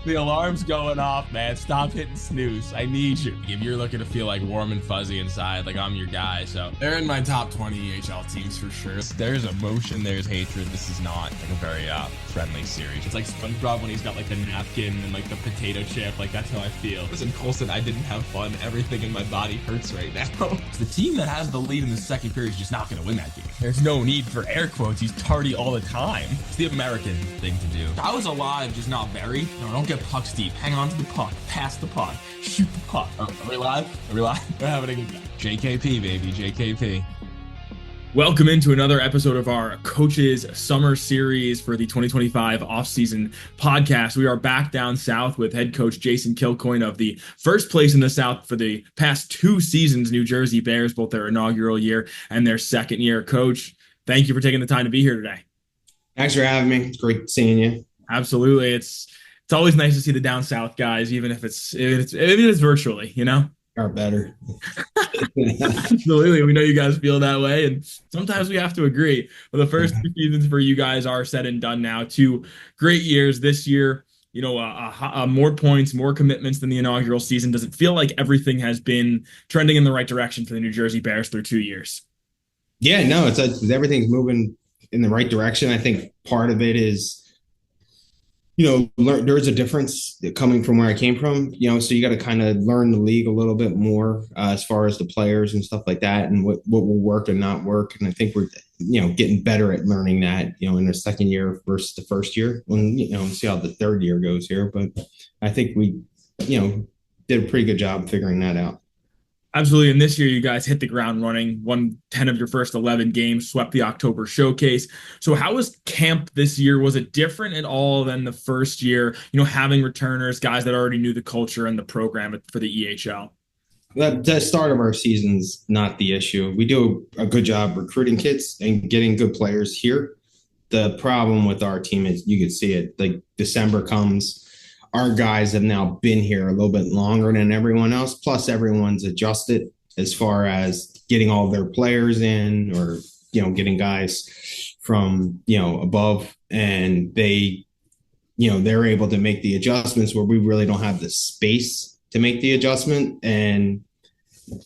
The alarm's going off, man. Stop hitting snooze. I need you. If you're looking to feel like warm and fuzzy inside, like I'm your guy. So they're in my top 20 EHL teams for sure. There's emotion, there's hatred. This is not like a very friendly series. It's like SpongeBob when he's got like the napkin and like the potato chip. Like that's how I feel. Listen, Colson, I didn't have fun. Everything in my body hurts right now. The team that has the lead in the second period is just not going to win that game. There's no need for air quotes. He's tardy all the time. It's the American thing to do. I was alive, just not buried. No, don't get pucks deep. Hang on to the puck. Pass the puck. Shoot the puck. Are we live? Are we live? We're having a good time. JKP, baby. JKP. Welcome into another episode of our Coaches Summer Series for the 2025 offseason podcast. We are back down south with head coach Jason Kilcoyne of the first place in the South for the past 2 seasons, New Jersey Bears, both their inaugural year and their second year. Coach, thank you for taking the time to be here today. Thanks for having me. It's great seeing you. Absolutely. It's always nice to see the down south guys, even if it's virtually, you know? Are better. Absolutely. We know you guys feel that way, and sometimes we have to agree. But the first 2 seasons for you guys are said and done now. 2 great years this year. You know, more points, more commitments than the inaugural season. Does it feel like everything has been trending in the right direction for the New Jersey Bears through 2 years? Yeah, no, it's everything's moving in the right direction. I think part of it is, there's a difference coming from where I came from, so you got to kind of learn the league a little bit more as far as the players and stuff like that and what will work and not work. And I think we're, getting better at learning that, in the second year versus the first year when, see how the third year goes here. But I think we, did a pretty good job figuring that out. Absolutely. And this year, you guys hit the ground running, won 10 of your first 11 games, swept the October showcase. So how was camp this year? Was it different at all than the first year, having returners, guys that already knew the culture and the program for the EHL? The start of our season's not the issue. We do a good job recruiting kids and getting good players here. The problem with our team is you can see it, like December comes, our guys have now been here a little bit longer than everyone else. Plus, everyone's adjusted as far as getting all their players in or, getting guys from, above. And they, they're able to make the adjustments where we really don't have the space to make the adjustment. And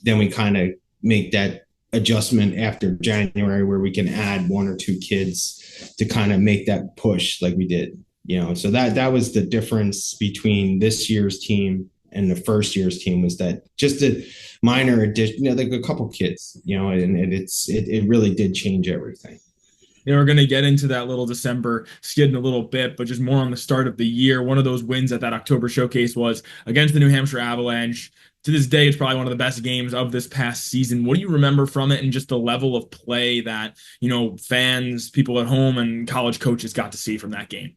then we kind of make that adjustment after January where we can add 1 or 2 kids to kind of make that push like we did. So that was the difference between this year's team and the first year's team was that just a minor addition, like a couple kids, and it really did change everything. We're going to get into that little December skid in a little bit, but just more on the start of the year. One of those wins at that October showcase was against the New Hampshire Avalanche. To this day, it's probably one of the best games of this past season. What do you remember from it and just the level of play that, fans, people at home, and college coaches got to see from that game?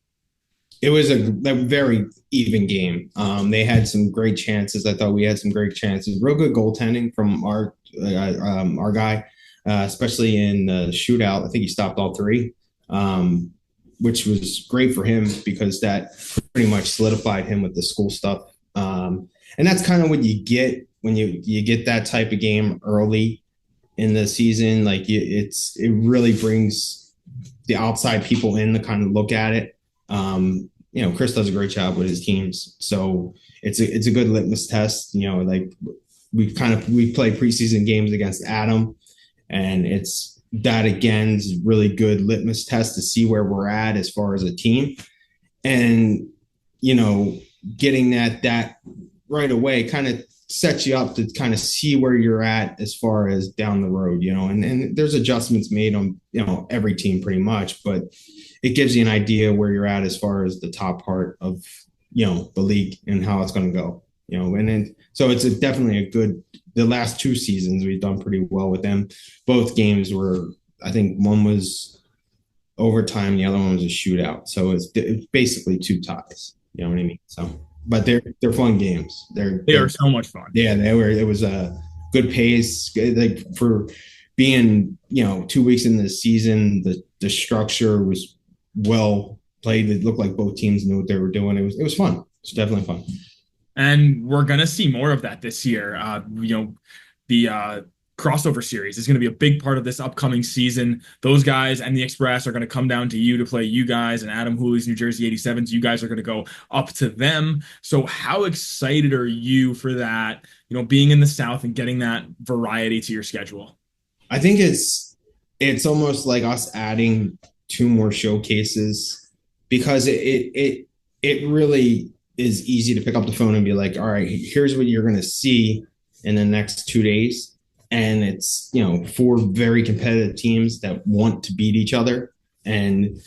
It was a very even game. They had some great chances. I thought we had some great chances. Real good goaltending from our guy, especially in the shootout. I think he stopped all 3, which was great for him because that pretty much solidified him with the school stuff. And that's kind of what you get when you get that type of game early in the season. Like it really brings the outside people in to kind of look at it. Chris does a great job with his teams. So it's a good litmus test, like we play preseason games against Adam and it's that again is really good litmus test to see where we're at as far as a team and, getting that right away kind of sets you up to kind of see where you're at as far as down the road, and there's adjustments made on, every team pretty much, but it gives you an idea where you're at as far as the top part of, the league and how it's going to go, and then, so it's definitely the last 2 seasons, we've done pretty well with them. Both games were, I think one was overtime. The other one was a shootout. So it's basically 2 ties, you know what I mean? So, but they're fun games. They are so much fun. Yeah, they were. It was a good pace. Like for being, 2 weeks in the season, the structure was well played. It looked like both teams knew what they were doing. It was fun. It's definitely fun. And we're going to see more of that this year. The crossover series is going to be a big part of this upcoming season. Those guys and the Express are going to come down to you to play you guys, and Adam Hooley's New Jersey 87s. You guys are going to go up to them. So how excited are you for that, being in the South and getting that variety to your schedule? I think it's almost like us adding two more showcases, because it really is easy to pick up the phone and be like, all right, here's what you're going to see in the next 2 days. And it's, four very competitive teams that want to beat each other. And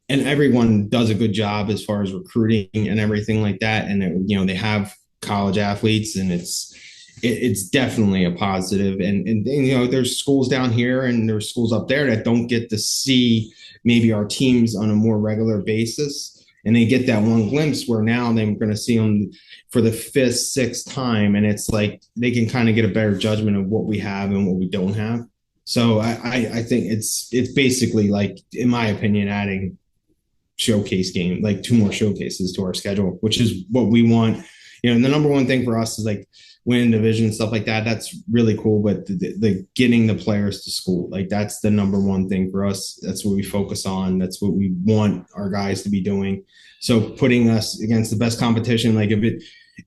everyone does a good job as far as recruiting and everything like that. And, they have college athletes, and it's definitely a positive. And there's schools down here and there's schools up there that don't get to see maybe our teams on a more regular basis. And they get that one glimpse where now they're going to see them for the fifth, sixth time. And it's like they can kind of get a better judgment of what we have and what we don't have. So I think it's basically, like, in my opinion, adding showcase game, like two more showcases to our schedule, which is what we want. And the number one thing for us is like winning division and stuff like that. That's really cool. But the getting the players to school, like, that's the number one thing for us. That's what we focus on. That's what we want our guys to be doing. So putting us against the best competition, like if it,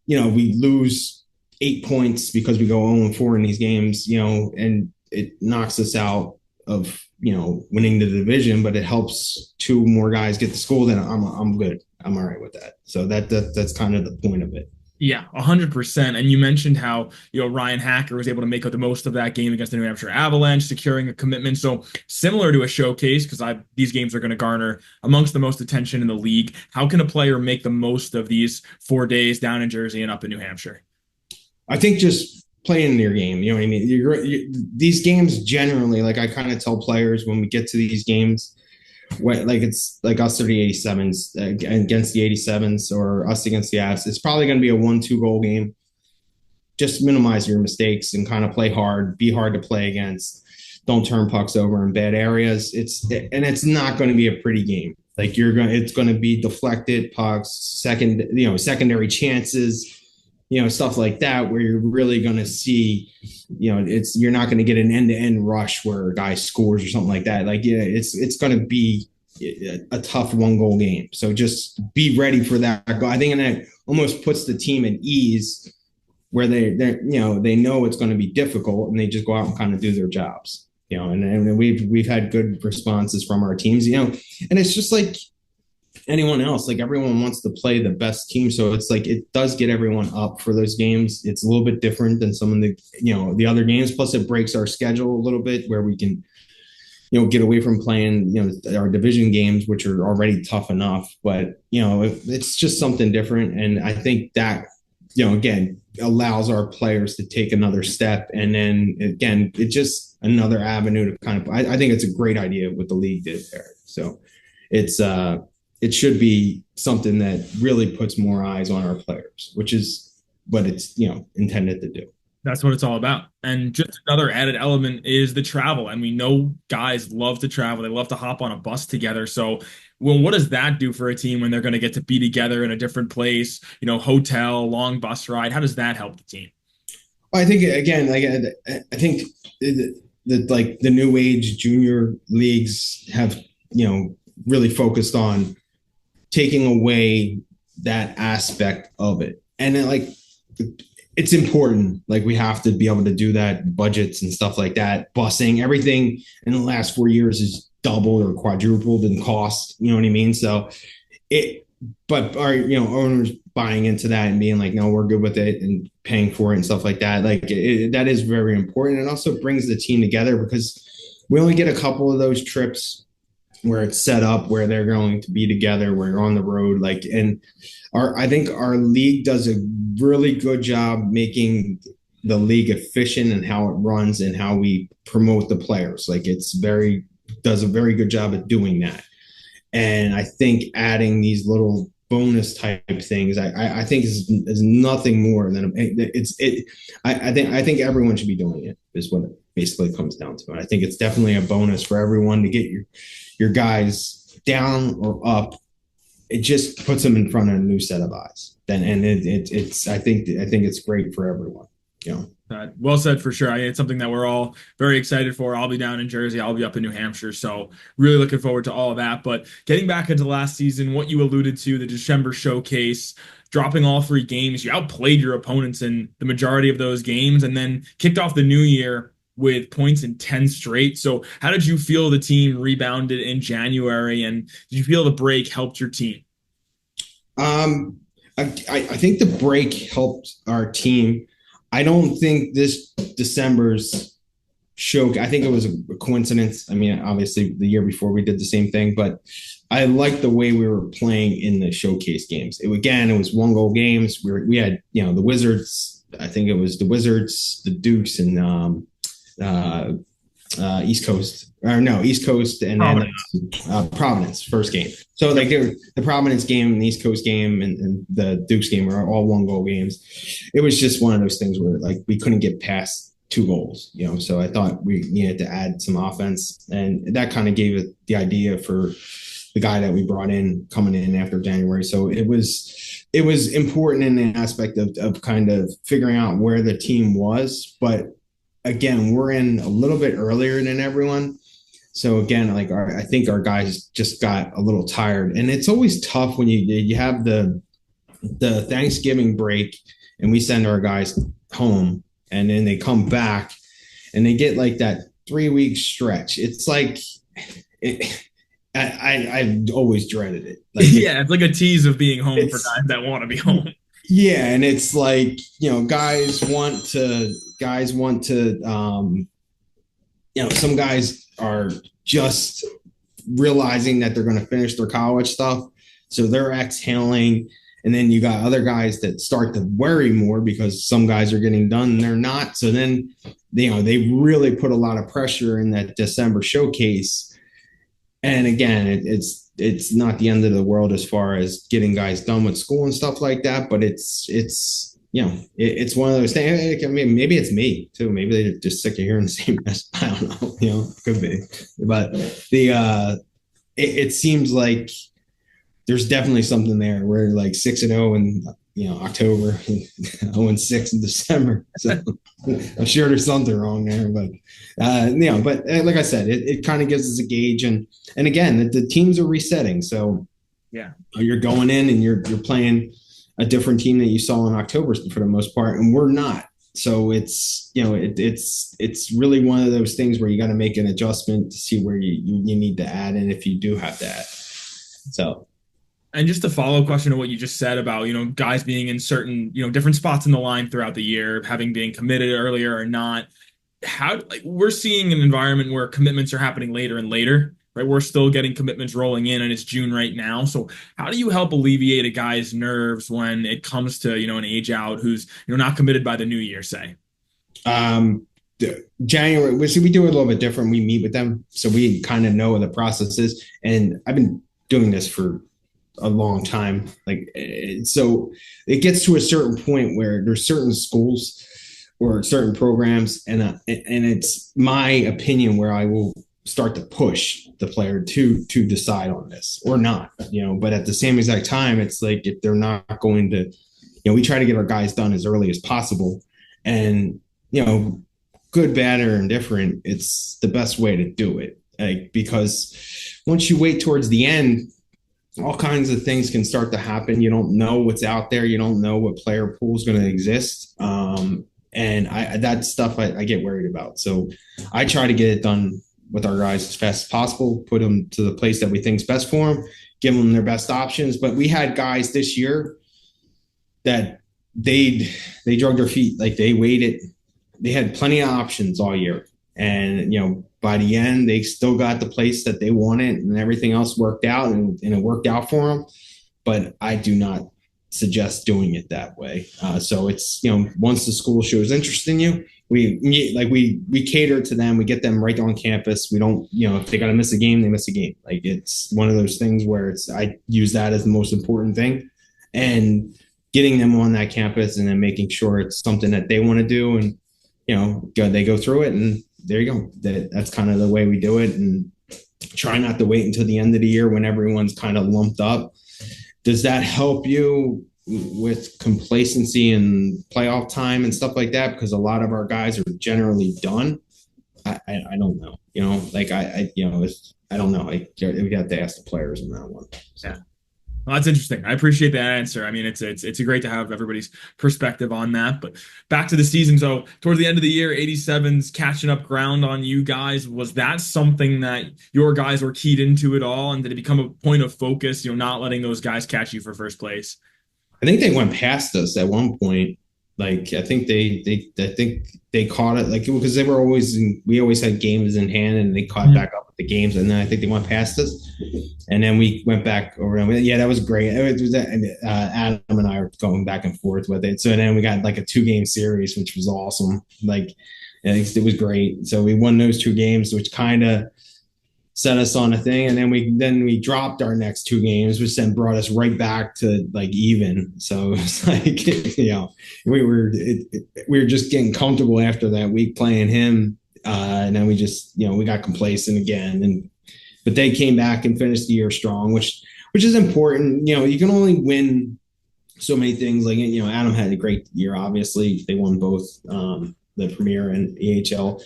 we lose 8 points because we go 0-4 in these games, and it knocks us out of, winning the division, but it helps two more guys get to school, then I'm good. I'm all right with that. So that's kind of the point of it. Yeah, 100%. And you mentioned how, Ryan Hacker was able to make the most of that game against the New Hampshire Avalanche, securing a commitment. So similar to a showcase, because these games are going to garner amongst the most attention in the league. How can a player make the most of these 4 days down in Jersey and up in New Hampshire? I think just playing your game, you know what I mean? These games generally, like, I kind of tell players when we get to these games, like, it's like us or the 87s against the 87s, or us against the Avs, it's probably going to be a 1-2 goal game. Just minimize your mistakes and kind of play hard, be hard to play against. Don't turn pucks over in bad areas. It's not going to be a pretty game. Like, it's going to be deflected pucks, secondary chances, stuff like that, where you're really going to see, you're not going to get an end-to-end rush where a guy scores or something like that. Like, it's going to be a tough 1-goal game. So just be ready for that goal. I think that almost puts the team at ease, where they know it's going to be difficult, and they just go out and kind of do their jobs. And we've had good responses from our teams, and it's just like anyone else, like, everyone wants to play the best team. So it's like, it does get everyone up for those games. It's a little bit different than some of the other games. Plus it breaks our schedule a little bit, where we can, get away from playing, our division games, which are already tough enough. But, it's just something different. And I think that, again, allows our players to take another step. And then again, it's just another avenue to kind of, I think it's a great idea what the league did there. So it should be something that really puts more eyes on our players, which is what it's, intended to do. That's what it's all about. And just another added element is the travel. And we know guys love to travel. They love to hop on a bus together. So, what does that do for a team when they're going to get to be together in a different place, hotel, long bus ride? How does that help the team? I think, again, like, I think the new age junior leagues have, really focused on taking away that aspect of it. And then, like, it's important. Like, we have to be able to do that, budgets and stuff like that, busing, everything in the last 4 years is doubled or quadrupled in cost. You know what I mean? So but our, owners buying into that and being like, no, we're good with it, and paying for it and stuff like that. Like, that is very important. It also brings the team together, because we only get a couple of those trips where it's set up where they're going to be together, where you're on the road. Like, and I think our league does a really good job making the league efficient and how it runs and how we promote the players. Like, does a very good job at doing that. And I think adding these little bonus type things, I think is nothing more than I think everyone should be doing it, is what it basically comes down to. And I think it's definitely a bonus for everyone to get your guys down or up. It just puts them in front of a new set of eyes. I think it's great for everyone. you know. Well said for sure. It's something that we're all very excited for. I'll be down in Jersey. I'll be up in New Hampshire. So really looking forward to all of that. But getting back into last season, what you alluded to, the December showcase, dropping all 3 games, you outplayed your opponents in the majority of those games and then kicked off the new year with points in 10 straight. So how did you feel the team rebounded in January? And did you feel the break helped your team? I think the break helped our team. I don't think this December's show, I think it was a coincidence. I mean, obviously the year before we did the same thing, but I like the way we were playing in the showcase games. It was 1-goal games. We had, the Wizards. I think it was the Wizards, the Dukes, and East Coast, and Providence. then Providence first game. So like the Providence game and the East Coast game and the Dukes game were all 1-goal games. It was just one of those things where like we couldn't get past 2 goals, So I thought we needed to add some offense, and that kind of gave it the idea for the guy that we brought in coming in after January. So it was important in the aspect of kind of figuring out where the team was, but again, we're in a little bit earlier than everyone. So again, like I think our guys just got a little tired, and it's always tough when you have the Thanksgiving break and we send our guys home and then they come back and they get like that 3-week stretch. It's like, I've always dreaded it. Like, Yeah, it's like a tease of being home for guys that want to be home. Yeah, and it's like, guys want to, some guys are just realizing that they're going to finish their college stuff, so they're exhaling, and then you got other guys that start to worry more because some guys are getting done and they're not. So then, they really put a lot of pressure in that December showcase. And again, it's not the end of the world as far as getting guys done with school and stuff like that, but it's one of those things. I mean, maybe it's me too. Maybe they're just sick of hearing the same mess. I don't know. Could be. But it seems like there's definitely something there. We're like 6-0 in October, 0-6 in December. So I'm sure there's something wrong there. But like I said, it kind of gives us a gauge, and again, the teams are resetting. So yeah, you're going in and you're playing a different team that you saw in October for the most part, and we're not. So it's it's really one of those things where you got to make an adjustment to see where you need to add in if you do have to add. So. And just a follow-up question to what you just said about, guys being in certain, different spots in the line throughout the year, having been committed earlier or not. We're seeing an environment where commitments are happening later and later, right? We're still getting commitments rolling in, and it's June right now. So how do you help alleviate a guy's nerves when it comes to, an age out who's, not committed by the new year, say? January, we do it a little bit different. We meet with them, so we kind of know what the process is. And I've been doing this for a long time. So it gets to a certain point where there's certain schools or certain programs, and it's my opinion where I will start to push the player to decide on this or not, but at the same exact time, it's like, if they're not going to, we try to get our guys done as early as possible, and, good, bad, or indifferent, it's the best way to do it. Because once you wait towards the end, all kinds of things can start to happen. You don't know what's out there. You don't know what player pool is going to exist. And that stuff I get worried about. So I try to get it done with our guys as fast as possible, put them to the place that we think is best for them, give them their best options. But we had guys this year that they drug their feet. Like, they waited. They had plenty of options all year. And, by the end, they still got the place that they wanted, and everything else worked out, and it worked out for them. But I do not suggest doing it that way. So it's, once the school shows interest in you, we cater to them. We get them right on campus. We don't, if they got to miss a game, they miss a game. Like, it's one of those things where I use that as the most important thing, and getting them on that campus and then making sure it's something that they want to do, and, they go through it, and there you go. That's kind of the way we do it, and try not to wait until the end of the year when everyone's kind of lumped up. Does that help you? with complacency and playoff time and stuff like that, because a lot of our guys are generally done. I don't know, like I don't know. We have to ask the players on that one. So. Yeah. Well, that's interesting. I appreciate that answer. I mean, it's great to have everybody's perspective on that. But back to the season. So towards the end of the year, 87's catching up ground on you guys. Was that something that your guys were keyed into at all? And did it become a point of focus, not letting those guys catch you for first place? I think they went past us at one point. Like, I think they caught it, like, because we always had games in hand, and they caught back up with the games, and then I think they went past us, and then we went back over. Yeah, that was great. It was Adam and I were going back and forth with it. So then we got like a 2-game series, which was awesome. Like, it was great. So we won those 2 games, which kind of set us on a thing, and then we dropped our next 2 games, which then brought us right back to like even. So it's like we were just getting comfortable after that week playing him, and then we just we got complacent again, but they came back and finished the year strong, which is important. You can only win so many things. Like Adam had a great year. Obviously, they won both the Premier and EHL.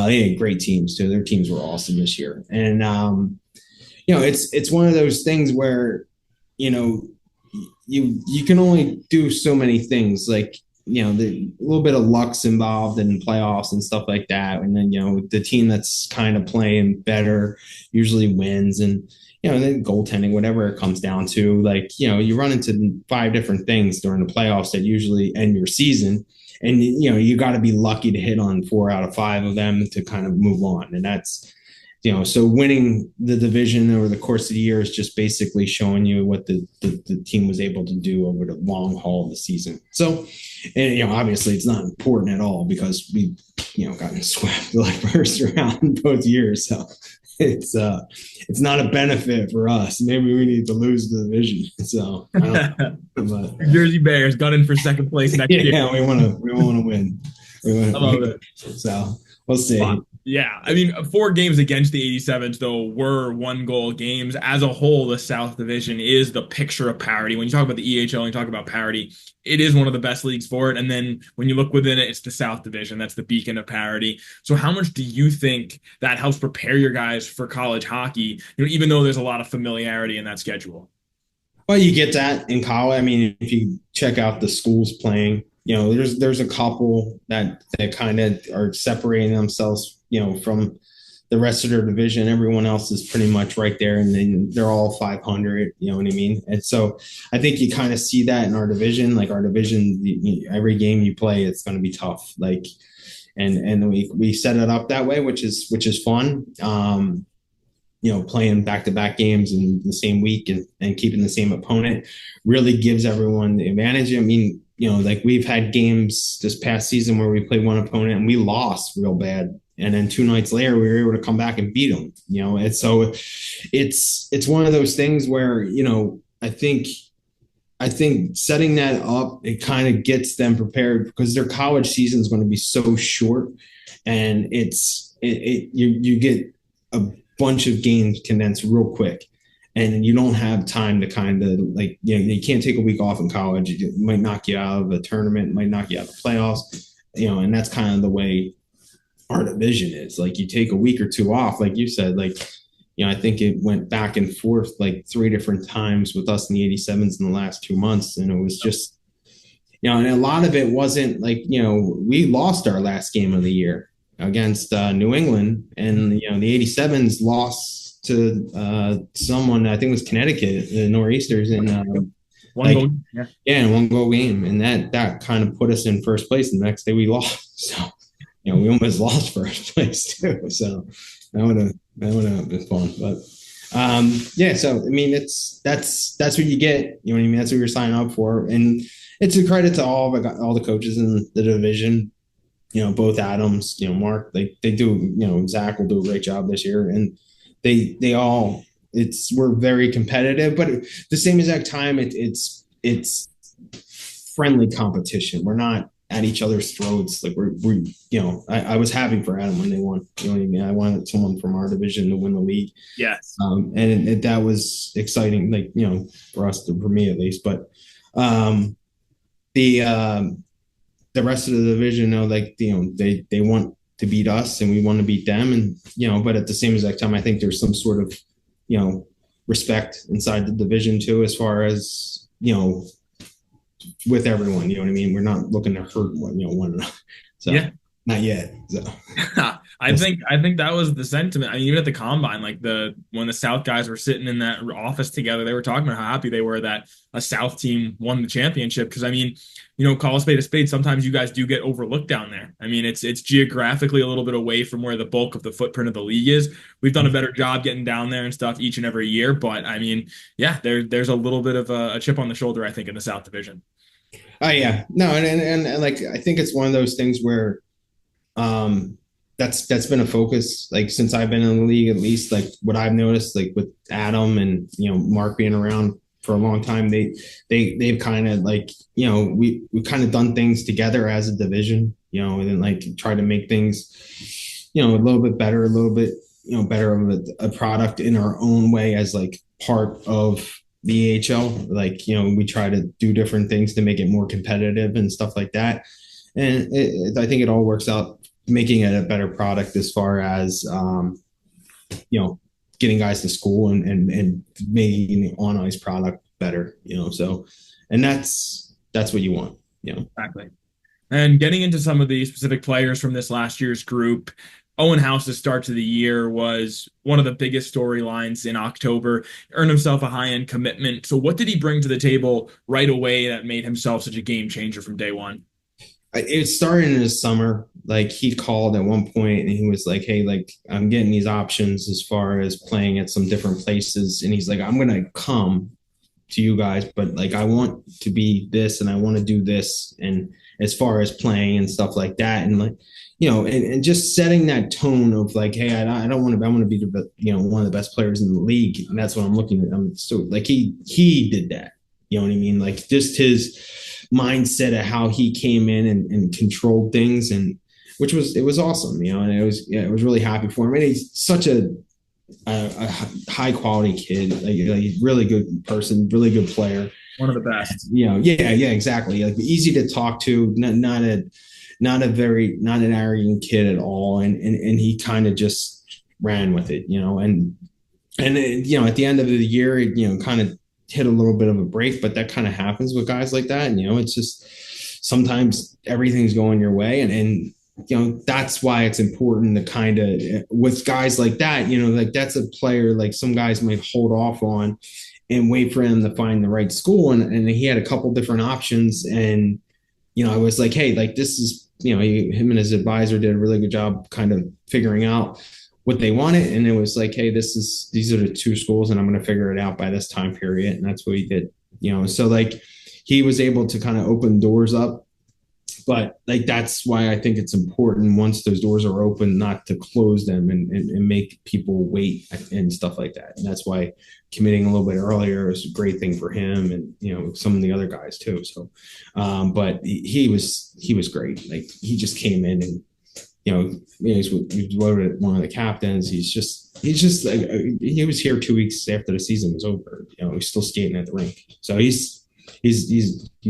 They had great teams too. Their teams were awesome this year. And, it's one of those things where, you can only do so many things. Like, a little bit of luck's involved in playoffs and stuff like that. And then, the team that's kind of playing better usually wins. And, then goaltending, whatever it comes down to, like, you run into 5 different things during the playoffs that usually end your season. And, you got to be lucky to hit on 4 out of 5 of them to kind of move on. And that's, so winning the division over the course of the year is just basically showing you what the team was able to do over the long haul of the season. So, and, obviously it's not important at all because we, gotten swept like first round both years. So it's not a benefit for us. Maybe we need to lose the division. So I don't know. But, Jersey Bears gunning for second place next year. Yeah, we want to win. I love it. So we'll see. Wow. Yeah, I mean, 4 games against the 87s, though, were 1-goal games. As a whole, the South Division is the picture of parity. When you talk about the EHL and you talk about parity, it is one of the best leagues for it. And then when you look within it, it's the South Division. That's the beacon of parity. So how much do you think that helps prepare your guys for college hockey, even though there's a lot of familiarity in that schedule? Well, you get that in college. I mean, if you check out the schools playing, there's a couple that kind of are separating themselves from the rest of their division. Everyone else is pretty much right there, and then they're all 500. You know what I mean? And so I think you kind of see that in our division. Like our division, every game you play, it's going to be tough. Like, and we set it up that way, which is fun. Playing back-to-back games in the same week and keeping the same opponent really gives everyone the advantage. I mean, like we've had games this past season where we played one opponent and we lost real bad. And then 2 nights later, we were able to come back and beat them, And so it's one of those things where, I think setting that up, it kind of gets them prepared because their college season is going to be so short, and you get a bunch of games condensed real quick, and you don't have time to kind of like, you can't take a week off in college. It might knock you out of a tournament, it might knock you out of the playoffs, and that's kind of the way our division is. Like you take a week or 2 off, like you said, like, I think it went back and forth like 3 different times with us in the 87s in the last 2 months. And it was just, and a lot of it wasn't like, we lost our last game of the year against New England, and, the 87s lost to someone, I think it was Connecticut, the Nor'easters, in in 1-goal game. And that kind of put us in first place. And the next day we lost. So, we almost lost first place too. So that would have been fun. But so I mean, that's what you get. You know what I mean? That's what you're signing up for, and it's a credit to all the coaches in the division. Both Adams, Mark, they do. Zach will do a great job this year, and they all. We're very competitive, but at the same exact time, it's friendly competition. We're not at each other's throats. Like we're I was happy for Adam when they won. You know what I mean? I wanted someone from our division to win the league. Yes. And that was exciting, like, for me at least. But Um, the rest of the division know, like, they want to beat us and we want to beat them, and but at the same exact time, I think there's some sort of respect inside the division too, as far as with everyone. You know what I mean? We're not looking to hurt one another. So Yeah. not yet. So I think that was the sentiment. I mean, even at the combine, like when the South guys were sitting in that office together, they were talking about how happy they were that a South team won the championship. Because I mean, call a spade a spade. Sometimes you guys do get overlooked down there. I mean, it's geographically a little bit away from where the bulk of the footprint of the league is. We've done a better job getting down there and stuff each and every year. But I mean, yeah, there's a little bit of a chip on the shoulder, I think, in the South Division. oh yeah, no, and like I think it's one of those things where that's been a focus, like, since I've been in the league. At least, like, what I've noticed, like, with Adam and Mark being around for a long time, they've kind of, like, we've kind of done things together as a division, and then, like, try to make things a little bit better, a little bit better of a product in our own way, as, like, part of the EHL. Like, we try to do different things to make it more competitive and stuff like that, and I think it all works out, making it a better product as far as getting guys to school, and making the on ice product better. So, and that's what you want. Exactly. And getting into some of the specific players from this last year's group, Owen House's start to the year was one of the biggest storylines in October. Earned himself a high-end commitment. So what did he bring to the table right away that made himself such a game changer from day one? It started in the summer. Like, he called at one point and he was like, "Hey, like, I'm getting these options as far as playing at some different places," and he's like, "I'm gonna come to you guys, but, like, I want to be this and I want to do this, and as far as playing and stuff like that," and, like, and just setting that tone of, like, "Hey, I don't want to, I want to be the one of the best players in the league, and that's what I'm looking at." So, like, he did that. You know what I mean? Like, just his mindset of how he came in and controlled things, and it was awesome. And it was really happy for him. And he's such a high quality kid, like really good person, really good player. One of the best. Yeah, exactly. Like, easy to talk to, not an arrogant kid at all. And he kind of just ran with it, and at the end of the year, it kind of hit a little bit of a break, but that kind of happens with guys like that. It's just sometimes everything's going your way, and that's why it's important to kind of, with guys like that, like, that's a player, like, some guys might hold off on and wait for him to find the right school, and he had a couple different options, and I was like, "Hey, like, this is," him and his advisor did a really good job kind of figuring out what they wanted, and it was like, "Hey, these are the two schools, and I'm going to figure it out by this time period," and that's what he did. So, like, he was able to kind of open doors up, but, like, that's why I think it's important, once those doors are open, not to close them and make people wait and stuff like that. And that's why committing a little bit earlier is a great thing for him, and some of the other guys too. So, but he was great. Like, he just came in, and he's voted one of the captains. He's just like, he was here 2 weeks after the season was over. He's still skating at the rink. So he's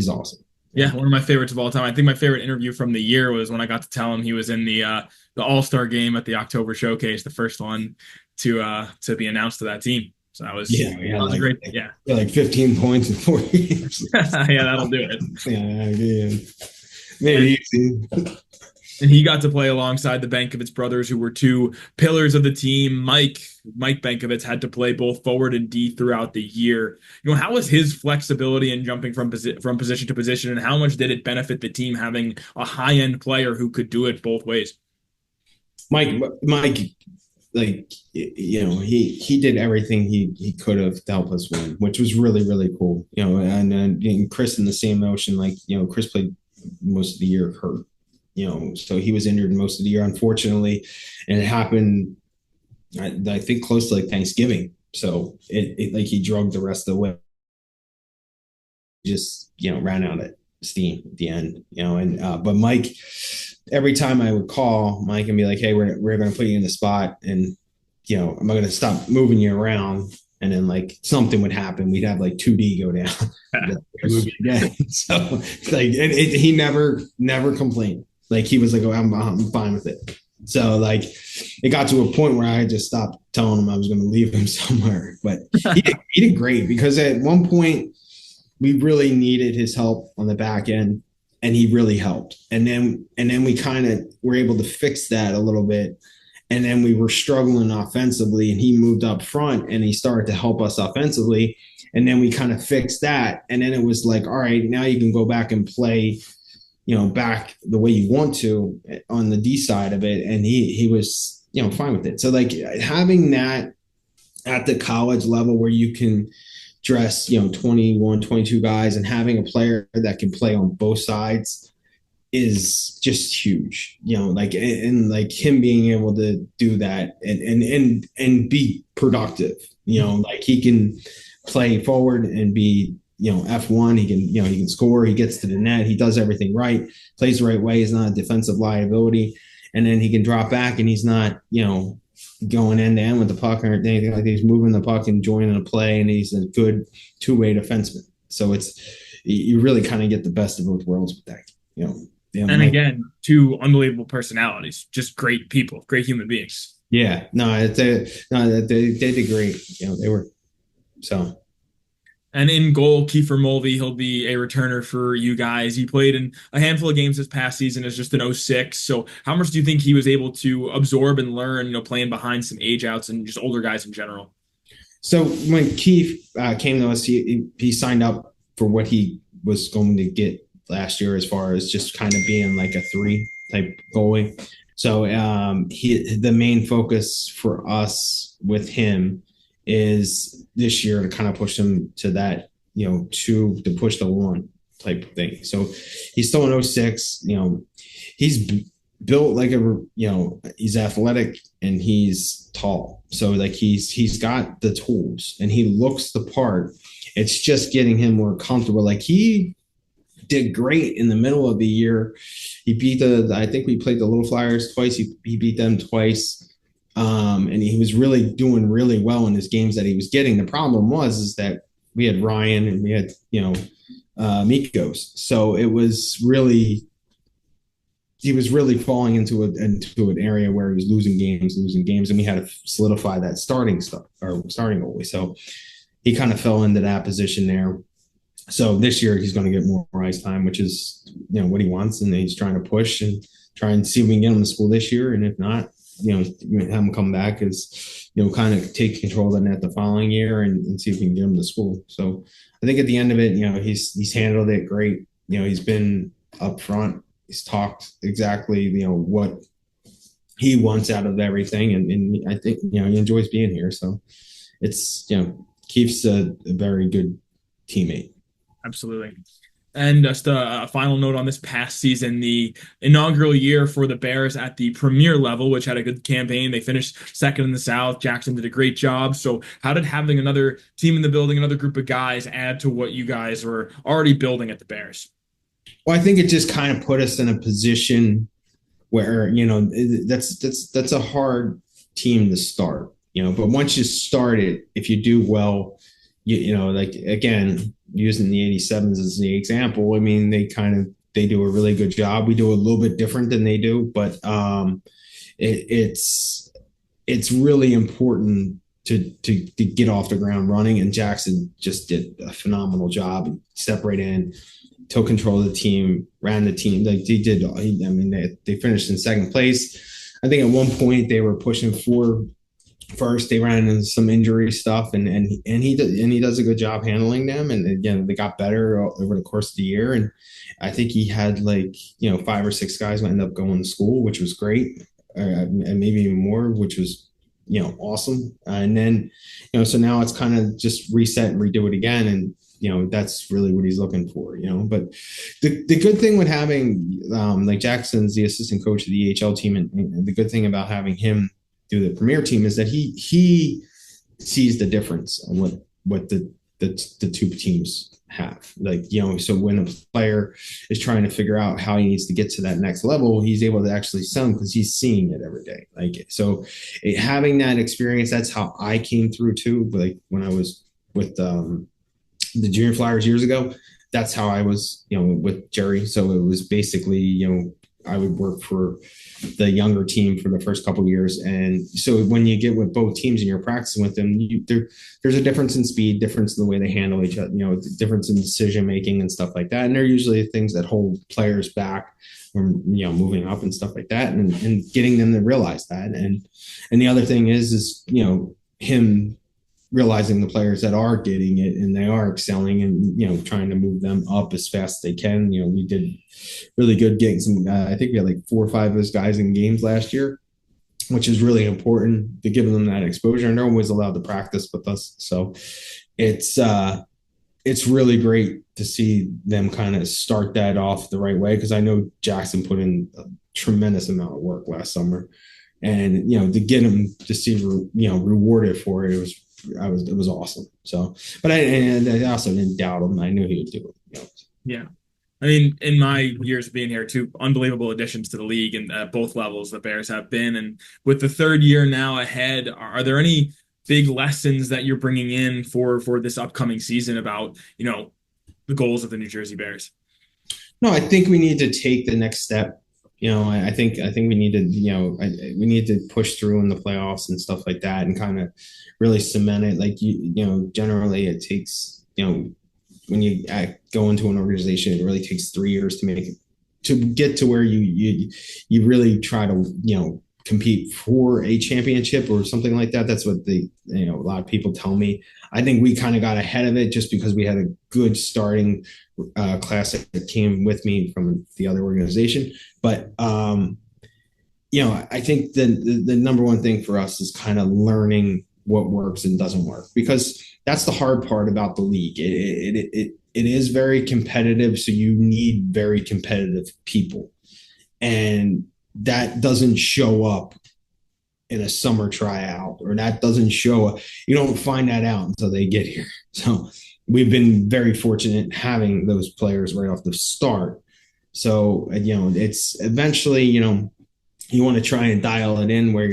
awesome. Yeah, one of my favorites of all time. I think my favorite interview from the year was when I got to tell him he was in the All-Star game at the October Showcase, the first one to be announced to that team. So that was that was like, great. Yeah, like 15 points in 4 games. Yeah, that'll do it. Yeah. Maybe easy. And he got to play alongside the Bankovich brothers, who were two pillars of the team. Mike Bankovich had to play both forward and D throughout the year. How was his flexibility in jumping from position to position, and how much did it benefit the team having a high-end player who could do it both ways? Mike, like, he did everything he could have to help us win, which was really, really cool. And Chris in the same motion. Like, Chris played most of the year hurt. So he was injured most of the year, unfortunately, and it happened, I think, close to, like, Thanksgiving. So it like, he drugged the rest of the way, just ran out of steam at the end. But Mike, every time I would call Mike and be like, "Hey, we're going to put you in the spot, and I'm not going to stop moving you around and then like something would happen. We'd have like 2D go down. So like he never complained. Like he was like, oh, I'm fine with it. So like it got to a point where I just stopped telling him I was going to leave him somewhere. But he did great, because at one point we really needed his help on the back end, and he really helped. And then we kind of were able to fix that a little bit. And then we were struggling offensively, and he moved up front and he started to help us offensively. And then we kind of fixed that. And then it was like, all right, now you can go back and play, back the way you want to on the D side of it. And he was, fine with it. So like having that at the college level where you can dress, 21, 22 guys, and having a player that can play on both sides is just huge, like, and like him being able to do that and be productive, like he can play forward and be, F1, he can score, he gets to the net, he does everything right, plays the right way, he's not a defensive liability. And then he can drop back and he's not, going end to end with the puck or anything like that. He's moving the puck and joining a play, and he's a good two-way defenseman. So you really kind of get the best of both worlds with that, And again, two unbelievable personalities, just great people, great human beings. Yeah, they did great. They were so. And in goal, Kiefer Mulvey, he'll be a returner for you guys. He played in a handful of games this past season as just an 06. So how much do you think he was able to absorb and learn, playing behind some age outs and just older guys in general? So when Keith came to us, he signed up for what he was going to get last year, as far as just kind of being like a 3 type goalie. So the main focus for us with him is this year to kind of push him to that, 2 to push the 1 type of thing. So he's still an 06, he's built like he's athletic and he's tall. So like he's got the tools and he looks the part. It's just getting him more comfortable. Like he did great in the middle of the year. He beat I think we played the Little Flyers twice. He beat them twice. And he was really doing really well in his games that he was getting. The problem is that we had Ryan and we had, Mikos. So he was really falling into an area where he was losing games, and we had to solidify that starting goalie. So he kind of fell into that position there. So this year he's going to get more ice time, which is, what he wants. And he's trying to push and try and see if we can get him to school this year. And if not, have him come back as, kind of take control of the net the following year and see if we can get him to school. So I think at the end of it, he's handled it great. He's been up front. He's talked exactly, what he wants out of everything. And I think, he enjoys being here. So it's, Keith's a very good teammate. Absolutely. And just a final note on this past season, the inaugural year for the Bears at the Premier level, which had a good campaign. They finished second in the South. Jackson did a great job. So how did having another team in the building, another group of guys, add to what you guys were already building at the Bears? Well, I think it just kind of put us in a position where, that's a hard team to start, but once you start it, if you do well, like again, using the 87s as the example, I mean, they do a really good job. We do a little bit different than they do, but it's really important to get off the ground running. And Jackson just did a phenomenal job. He stepped right in, took control of the team, ran the team. Like he did. They finished in second place. I think at one point they were pushing for first. They ran into some injury stuff, and he does a good job handling them. And again, they got better over the course of the year. And I think he had 5 or 6 guys who ended up going to school, which was great, and maybe even more, which was awesome. And then so now it's kind of just reset and redo it again, and that's really what he's looking for. But the good thing with having Jackson's the assistant coach of the EHL team, and the good thing about having him do the Premier team is that he sees the difference on what the the two teams have. Like, so when a player is trying to figure out how he needs to get to that next level, he's able to actually sell them because he's seeing it every day. Like, so having that experience, that's how I came through too. Like when I was with the Junior Flyers years ago, that's how I was, with Jerry. So it was basically, I would work for the younger team for the first couple of years. And so when you get with both teams and you're practicing with them, there's a difference in speed, difference in the way they handle each other, difference in decision making and stuff like that. And they're usually things that hold players back from, moving up and stuff like that, and getting them to realize that. And the other thing is him realizing the players that are getting it and they are excelling and, trying to move them up as fast as they can. We did really good getting some, I think we had like 4 or 5 of those guys in games last year, which is really important to give them that exposure. And they're always allowed to practice with us. So it's really great to see them kind of start that off the right way. Cause I know Jackson put in a tremendous amount of work last summer, and, to get him to see, rewarded for it, it was awesome. So, but I also didn't doubt him. I knew he would do it. Yeah. I mean, in my years of being here, 2 unbelievable additions to the league and at both levels the Bears have been. And with the 3rd year now ahead, are there any big lessons that you're bringing in for this upcoming season about, the goals of the New Jersey Bears? No, I think we need to take the next step. I think we need to, we need to push through in the playoffs and stuff like that, and kind of really cement it. Like, generally it takes, when you go into an organization, it really takes 3 years to get to where you really try to, compete for a championship or something like that. That's what a lot of people tell me. I think we kind of got ahead of it just because we had a good starting class that came with me from the other organization. But, I think the number one thing for us is kind of learning what works and doesn't work, because that's the hard part about the league. It is very competitive. So you need very competitive people, and that doesn't show up in a summer tryout, or that doesn't show up. You don't find that out until they get here. So we've been very fortunate having those players right off the start. So, it's eventually, you want to try and dial it in where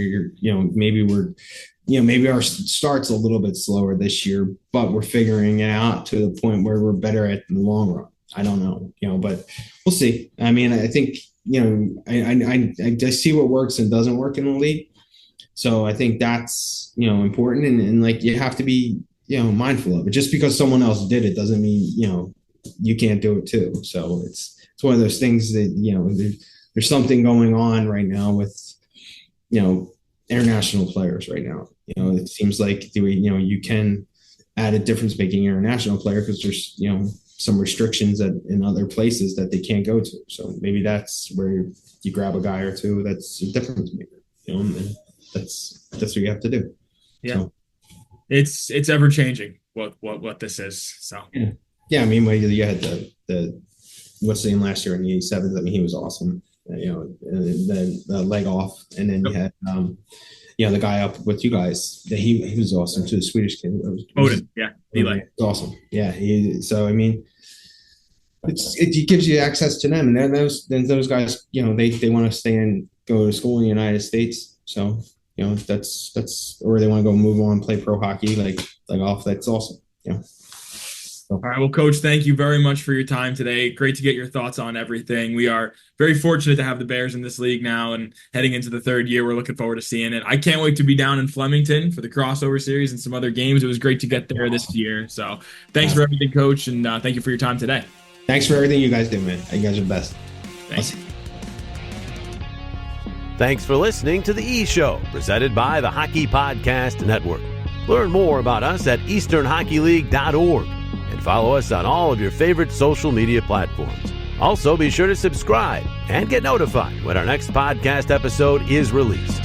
maybe our start's a little bit slower this year, but we're figuring it out to the point where we're better at the long run. I don't know, but we'll see. I mean, I think, I just see what works and doesn't work in the league. So I think that's, important. And like, you have to be, mindful of it. Just because someone else did it doesn't mean, you can't do it too. So it's one of those things that, there's something going on right now with, international players right now. It seems like, you can add a difference making international player because there's, some restrictions in other places that they can't go to. So maybe that's where you grab a guy or two that's a difference maker, and that's what you have to do. Yeah. So, it's ever changing what this is. So yeah. I mean, you had the what's the name last year in the 87s. I mean, he was awesome. And then the leg off, and then you had the guy up with you guys. He was awesome too. The Swedish kid. Odin, yeah, Eli. Awesome. Yeah. So I mean, it gives you access to them, and then those guys, they want to stay and go to school in the United States. So that's or they want to go move on, play pro hockey, like off. That's awesome. All right. Well, Coach, thank you very much for your time today. Great to get your thoughts on everything. We are very fortunate to have the Bears in this league now, and heading into the 3rd year, we're looking forward to seeing it. I can't wait to be down in Flemington for the crossover series and some other games. It was great to get there this year. So thanks for everything, Coach, and thank you for your time today. Thanks for everything you guys do, man. You guys are the best. Thanks. Thanks for listening to The E Show, presented by the Hockey Podcast Network. Learn more about us at easternhockeyleague.org. And follow us on all of your favorite social media platforms. Also, be sure to subscribe and get notified when our next podcast episode is released.